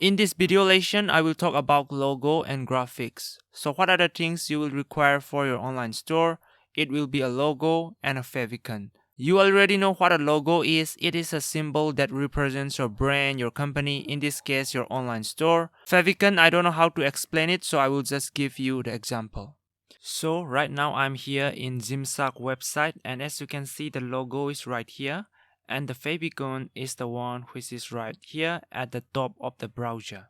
In this video lesson, I will talk about logo and graphics. So what are the things you will require for your online store? It will be a logo and a favicon. You already know what a logo is. It is a symbol that represents your brand, your company, in this case your online store. Favicon, I don't know how to explain it, so I will just give you the example. So right now I'm here in Zimsak website, and as you can see the logo is right here. And the favicon is the one which is right here at the top of the browser.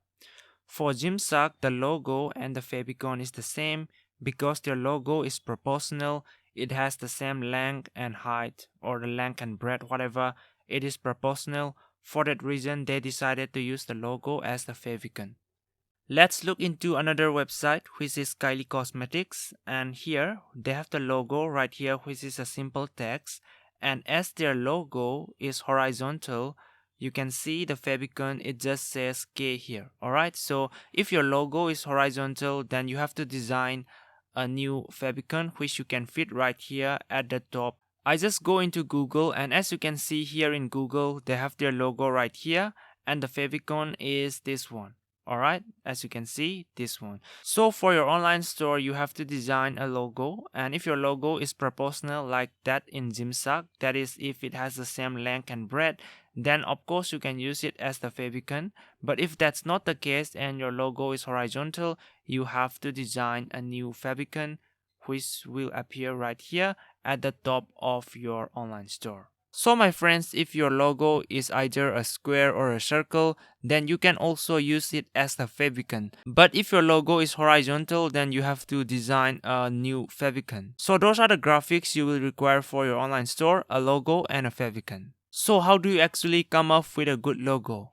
For Gymshark, the logo and the favicon is the same because their logo is proportional. It has the same length and height, or the length and breadth, whatever. It is proportional. For that reason, they decided to use the logo as the favicon. Let's look into another website, which is Kylie Cosmetics, and here they have the logo right here, which is a simple text. And as their logo is horizontal, you can see the favicon, it just says K here. Alright, so if your logo is horizontal, then you have to design a new favicon which you can fit right here at the top. I just go into Google, and as you can see here in Google, they have their logo right here, and the favicon is this one. Alright, as you can see, this one. So for your online store, you have to design a logo, and if your logo is proportional like that in Gymshark, that is if it has the same length and breadth, then of course you can use it as the favicon. But if that's not the case and your logo is horizontal, you have to design a new favicon which will appear right here at the top of your online store. So my friends, if your logo is either a square or a circle, then you can also use it as the favicon. But if your logo is horizontal, then you have to design a new favicon. So those are the graphics you will require for your online store, a logo and a favicon. So how do you actually come up with a good logo?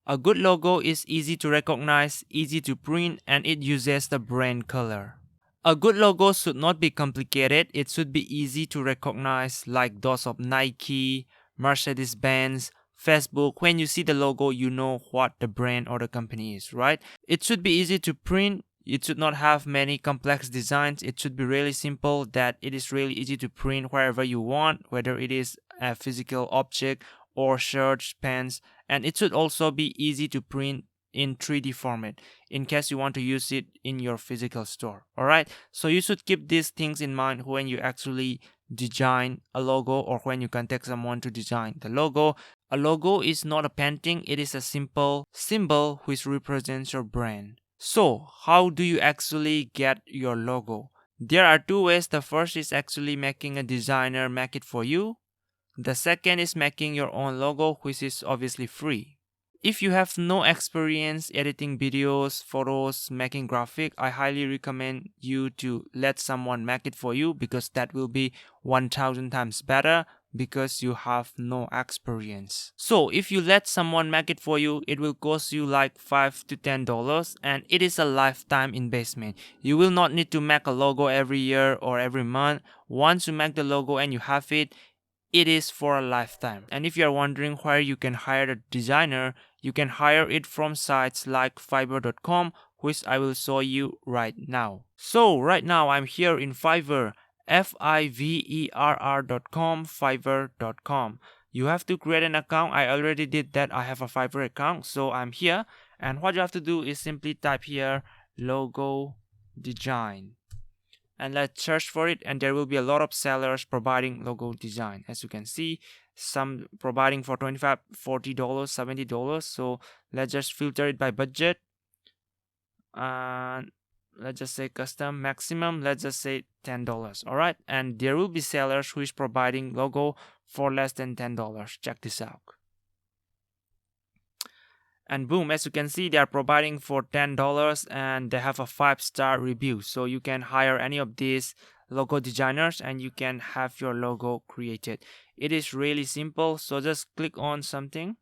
A good logo is easy to recognize, easy to print, and it uses the brand color. A good logo should not be complicated. It should be easy to recognize, like those of Nike, Mercedes-Benz, Facebook. When you see the logo, you know what the brand or the company is, right? It should be easy to print. It should not have many complex designs. It should be really simple, that it is really easy to print wherever you want, whether it is a physical object or shirts, pants. And it should also be easy to print in 3D format in case you want to use it in your physical store. Alright, so you should keep these things in mind when you actually design a logo or when you contact someone to design the logo. A logo is not a painting, it is a simple symbol which represents your brand. So how do you actually get your logo? There are two ways. The first is actually making a designer make it for you. The second is making your own logo, which is obviously free. If you have no experience editing videos, photos, making graphic, I highly recommend you to let someone make it for you, because that will be 1000 times better because you have no experience. So if you let someone make it for you, it will cost you like $5 to $10, and it is a lifetime investment. You will not need to make a logo every year or every month. Once you make the logo and you have it, it is for a lifetime. And if you are wondering where you can hire a designer, you can hire it from sites like Fiverr.com, which I will show you right now. So right now I'm here in Fiverr, Fiverr.com, Fiverr.com. You have to create an account. I already did that. I have a Fiverr account, so I'm here. And what you have to do is simply type here logo design. And let's search for it, and there will be a lot of sellers providing logo design. As you can see, some providing for $25, $40, $70. So let's just filter it by budget, and let's just say custom maximum, let's just say $10. All right, and there will be sellers who is providing logo for less than $10. Check this out. And boom, as you can see, they are providing for $10, and they have a 5-star review. So you can hire any of these logo designers and you can have your logo created. It is really simple. So just click on something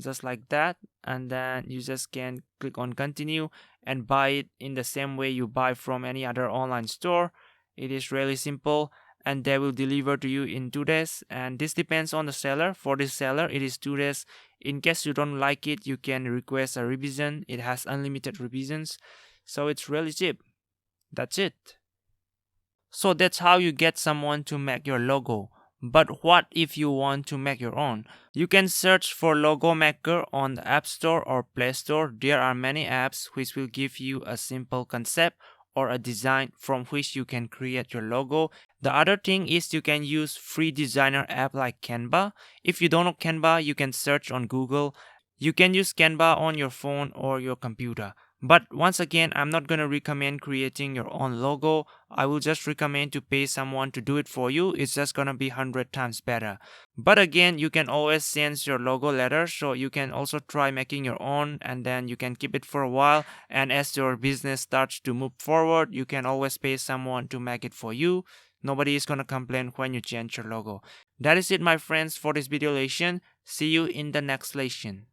just like that, and then you just can click on continue and buy it in the same way you buy from any other online store. It is really simple, and they will deliver to you in 2 days, and this depends on the seller. For this seller, it is 2 days. In case you don't like it, you can request a revision. It has unlimited revisions, so it's really cheap. That's it. So that's how you get someone to make your logo. But what if you want to make your own? You can search for Logo Maker on the App Store or Play Store. There are many apps which will give you a simple concept or a design from which you can create your logo. The other thing is you can use free designer app like Canva. If you don't know Canva, you can search on Google. You can use Canva on your phone or your computer. But once again, I'm not going to recommend creating your own logo. I will just recommend to pay someone to do it for you. It's just going to be 100 times better. But again, you can always change your logo later, so you can also try making your own and then you can keep it for a while. And as your business starts to move forward, you can always pay someone to make it for you. Nobody is going to complain when you change your logo. That is it, my friends, for this video lesson. See you in the next lesson.